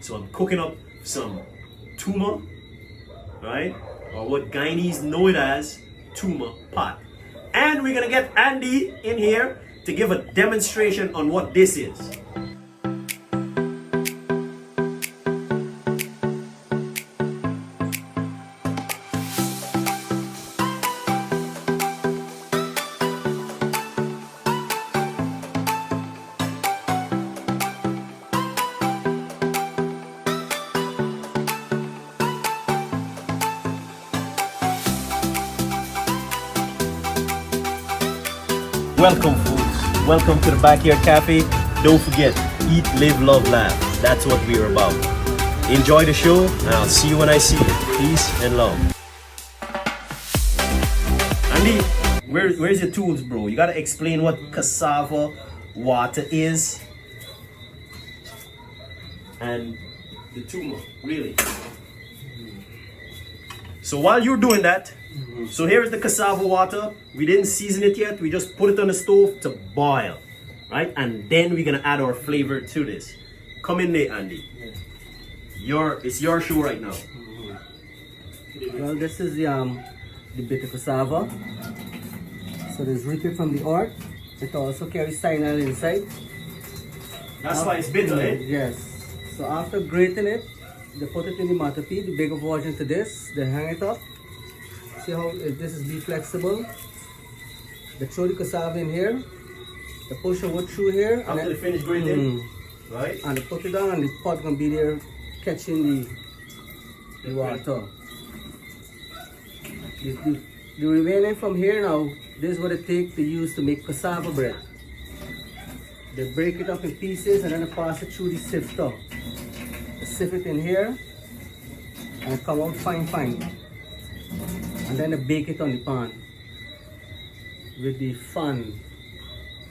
So I'm cooking up some Tuma, right? Or what Guyanese know it as Tuma pot. And we're gonna get Andy in here to give a demonstration on what this is. Welcome, folks. Welcome to the Backyard Cafe. Don't forget, eat, live, love, laugh. That's what we're about. Enjoy the show, and I'll see you when I see you. Peace and love. Andy, where's your tools, bro? You gotta explain what cassava water is and the Tuma, really. So while you're doing that, so here's the cassava water. We didn't season it yet. We just put it on the stove to boil, right? And then we're gonna add our flavor to this. Come in there, Andy. It's your show right now. Well, this is the bitter cassava. So there's rooted from the earth. It also carries cyanide inside. That's why it's bitter, eh? Yes. So after grating it, they put it in the matapee, the big version to this. They hang it up. See how this is be flexible. They throw the cassava in here. They push a wood through here. After they finish grating, right? And they put it down, and the pot can be there catching the water. The remaining from here now, this is what it takes to use to make cassava bread. They break it up in pieces and then they pass it through the sifter. They sift it in here and it come out fine. And then they bake it on the pan with the fan.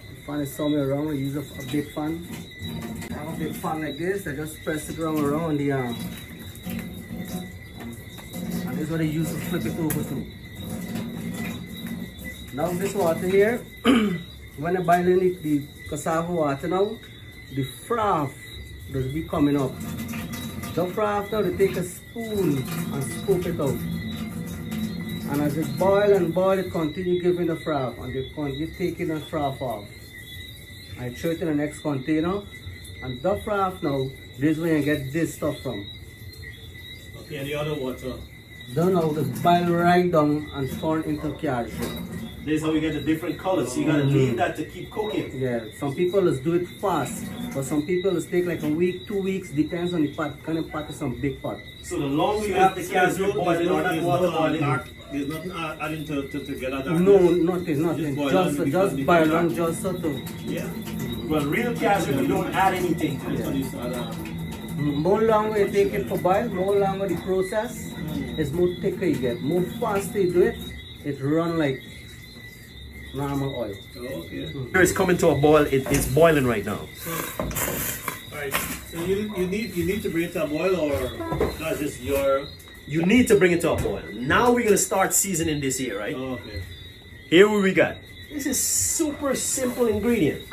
The fan is somewhere around. I use a big fan. I have a big fan like this. I just press it around the arm. And this is what I use to flip it over to. Now this water here, when I boil in the cassava water now, the froth does be coming up. The froth now, they take a spoon and scoop it out. And as it boil and boil, it continue giving the froth, and they continue taking the froth off. I throw it in the next container, and the froth now, this is where you get this stuff from. Okay, and the other water? Then now, just boil right down and turn into calcium. This is how we get the different colors. So you gotta leave that to keep cooking. Yeah, some people just do it fast, but some people just take like a week, 2 weeks, depends on the pot. Kind of pot is some big pot. So the longer you have the calcium boiling or that water boiling. There's nothing adding to get that No, nothing. Just boil down, just sort of. Yeah. Well, real calcium, you don't add anything to it. More longer you take it for boil, more longer the process is more thicker you get. More faster you do it, it run like normal oil. Oh, okay. Here it's coming to a boil. It's boiling right now. Alright. So you need to bring it to a boil, or that's just your. You need to bring it to a boil. Now we're gonna start seasoning this here, right? Oh, okay. Here what we got. This is super simple ingredient.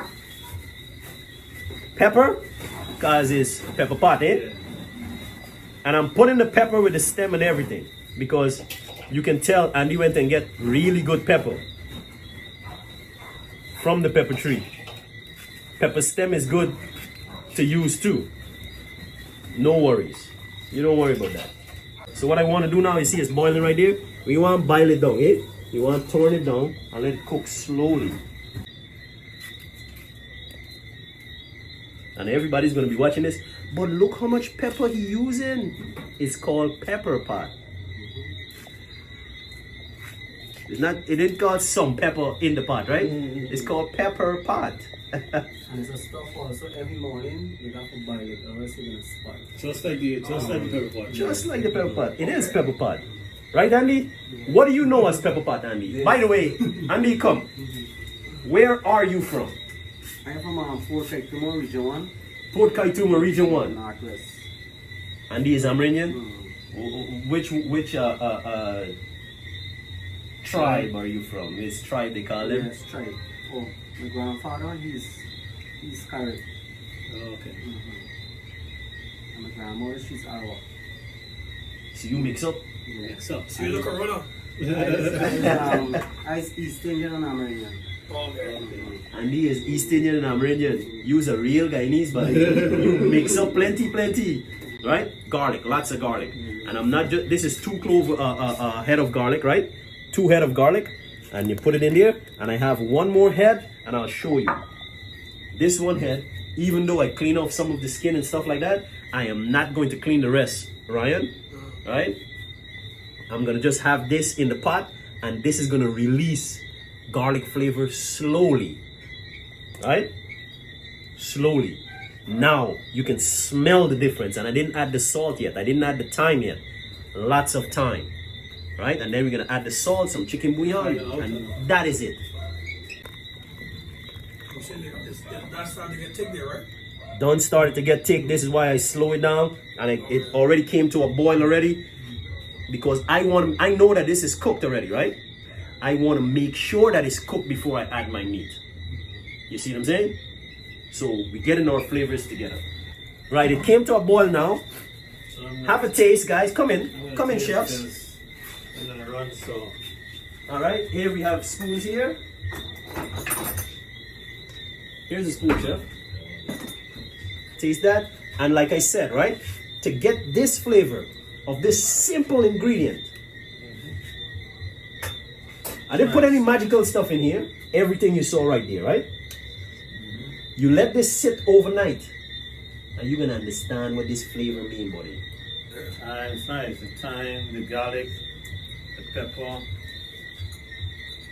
Pepper, cause it's pepper pot, eh? Yeah. And I'm putting the pepper with the stem and everything because you can tell Andy went and get really good pepper from the pepper tree. Pepper stem is good to use too. No worries. You don't worry about that. So what I want to do now, you see it's boiling right there. We want to boil it down, eh? You want to turn it down and let it cook slowly. And everybody's going to be watching this. But look how much pepper he using. It's called pepper pot. It's not. It didn't call some pepper in the pot, right? It's called pepper pot. And it's a stuff also every morning you have to boil it, or else you're gonna spoil. Just like the pepper pot. Just like the pepper pot. It is pepper pot. Right, Andy? What do you know as pepper pot, Andy? By the way, Andy, come. Where are you from? I'm from Fort Tuma, Region 1. Port Kaituma, Region 1. Northwest. Andy is Amerindian? Which tribe are you from? Is tribe they call him? Yes, tribe. Oh, my grandfather, he's Carib. Oh, okay. And my grandmother, she's Arawa. So you mix up. Yeah. So, So you look Corona. I East Indian and Amerindian. Okay. And he is East Indian and Amerindian. Use a real Guyanese, but you mix up plenty. Right? Garlic, lots of garlic. And I'm not just, this is 2 clove head of garlic, right? 2 head of garlic. And you put it in there. And I have 1 more head, and I'll show you. This 1 head, even though I clean off some of the skin and stuff like that, I am not going to clean the rest, Ryan. Right? I'm gonna just have this in the pot, and this is gonna release garlic flavor slowly. Right? Slowly. Now you can smell the difference, and I didn't add the salt yet. I didn't add the thyme yet. Lots of thyme. Right? And then we're gonna add the salt, some chicken bouillon, and that is it. That's starting to get thick there, right? Done started to get thick. This is why I slow it down, and it already came to a boil already, because I know that this is cooked already, right? I want to make sure that it's cooked before I add my meat. You see what I'm saying? So we're getting our flavors together. Right, it came to a boil now. Have a taste, guys. Come in, chefs. I'm gonna run, so. All right, here we have spoons here. Here's a spoon, chef. Taste that. And like I said, right, to get this flavor of this simple ingredient, I didn't put any magical stuff in here. Everything you saw right there, right? You let this sit overnight, and you're gonna understand what this flavor means, buddy. It's nice. The thyme, the garlic, the pepper.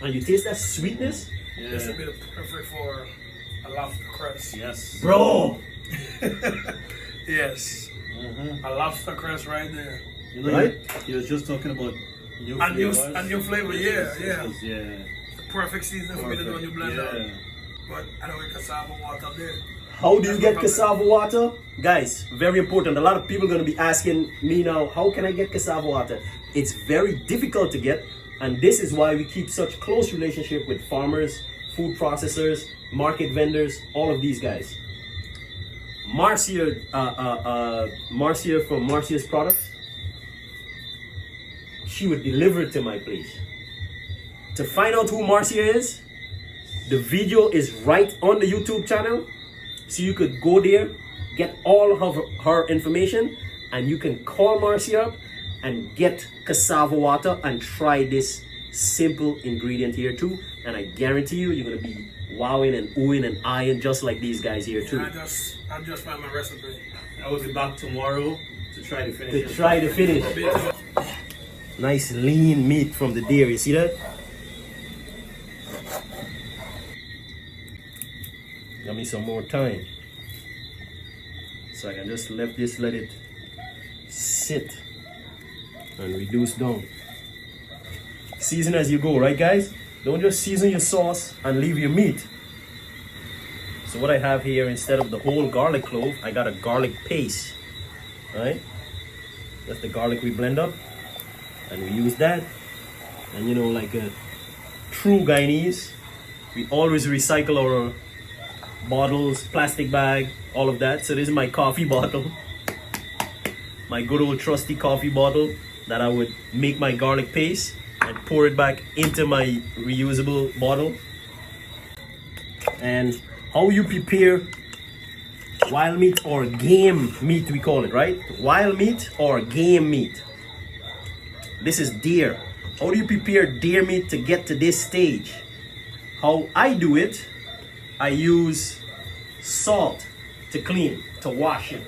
And you taste that sweetness? This would Yeah. be perfect for a lobster crust. Yes. Bro! Yes. A lobster crust right there. You know, Right? you was just talking about new And new, flavors. and new flavor, yeah. Yeah. Perfect season for me to do a new blend out. Yeah. But I don't get cassava water up there. How do you get cassava water? Guys, very important. A lot of people are going to be asking me now, how can I get cassava water? It's very difficult to get, and this is why we keep such close relationship with farmers, food processors, market vendors, all of these guys. Marcia from Marcia's Products, she would deliver it to my place. To find out who Marcia is, the video is right on the YouTube channel. So you could go there, get all of her information, and you can call Marcia up and get cassava water and try this simple ingredient here too. And I guarantee you, you're gonna be wowing and oohing and eyeing just like these guys here too. I just found my recipe. I will be back tomorrow to try to finish it. To finish. Nice lean meat from the deer, you see that? Got me some more time. So I can just let it sit and reduce down. Season as you go, right guys? Don't just season your sauce and leave your meat. So what I have here, instead of the whole garlic clove, I got a garlic paste, right? That's the garlic we blend up, and we use that. And you know, like a true Guyanese, we always recycle our bottles, plastic bag, all of that. So this is my coffee bottle, my good old trusty coffee bottle that I would make my garlic paste and pour it back into my reusable bottle. And how you prepare wild meat or game meat, we call it, right? Wild meat or game meat. This is deer. How do you prepare deer meat to get to this stage? How I do it, I use salt to clean, to wash it.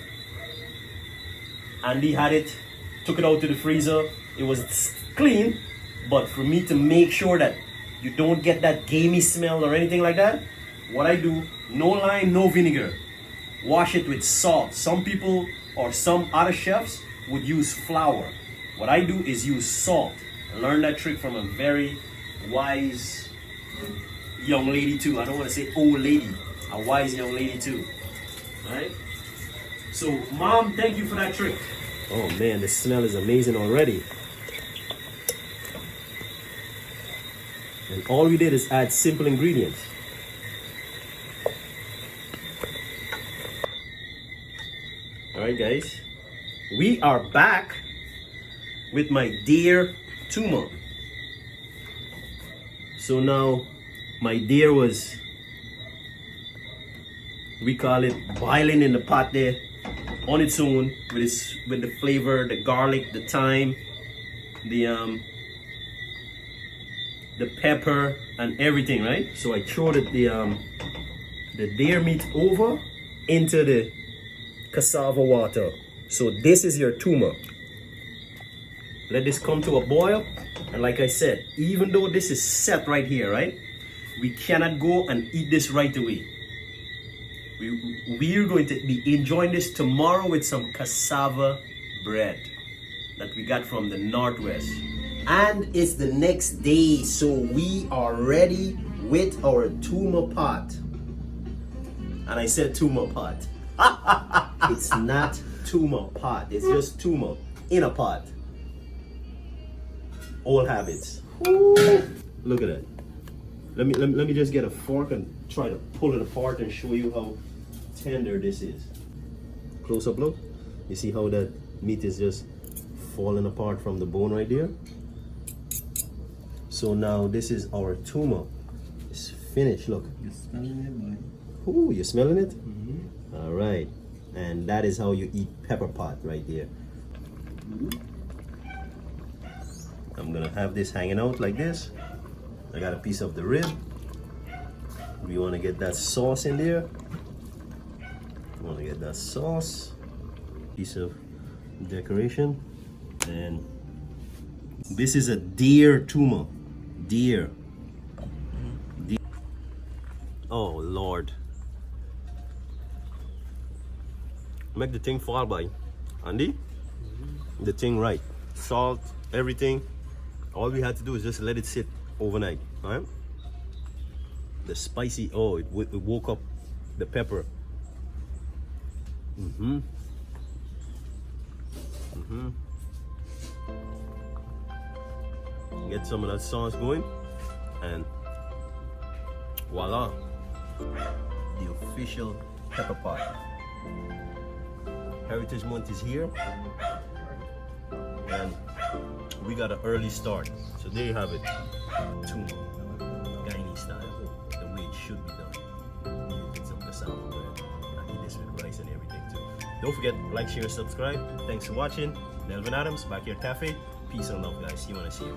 Andy had it, took it out to the freezer. It was clean, but for me to make sure that you don't get that gamey smell or anything like that, what I do, no lime, no vinegar. Wash it with salt. Some people or some other chefs would use flour. What I do is use salt. I learned that trick from a very wise young lady too. I don't want to say old lady, a wise young lady too. Right? So mom, thank you for that trick. Oh man, the smell is amazing already. And all we did is add simple ingredients. Alright guys, we are back with my dear Tuma. So now my deer was, we call it boiling in the pot there on its own with the flavor, the garlic, the thyme, the pepper and everything, right? So I throw the deer meat over into the cassava water. So this is your Tuma. Let this come to a boil, and like I said, even though this is set right here, right, we cannot go and eat this right away. We're going to be enjoying this tomorrow with some cassava bread that we got from the Northwest. And it's the next day, so we are ready with our Tuma pot. And I said Tuma pot. It's not Tuma pot, it's just Tuma in a pot. Old habits. Ooh. Look at that. Let me just get a fork and try to pull it apart and show you how tender this is. Close up look. You see how that meat is just falling apart from the bone right there? So now this is our Tuma. It's finished, look. You're smelling it, boy. Ooh, you smelling it? Mm-hmm. All right. And that is how you eat pepper pot right there. I'm gonna have this hanging out like this. I got a piece of the rib. We wanna get that sauce in there. We wanna get that sauce. Piece of decoration. And this is a deer Tuma. Deer. Oh Lord. Make the thing fall by. Andy? The thing right. Salt, everything. All we had to do is just let it sit overnight. Alright? The spicy, oh, it woke up the pepper. Get some of that sauce going, and voila, the official pepper pot. Heritage Month is here, and we got an early start. So there you have it, Tuma, Guyana style, the way it should be done. Get some cassava bread. I eat this with rice and everything too. Don't forget, like, share, subscribe. Thanks for watching. Melvin Adams, Backyard Cafe. Peace and love, guys. See you when I see you.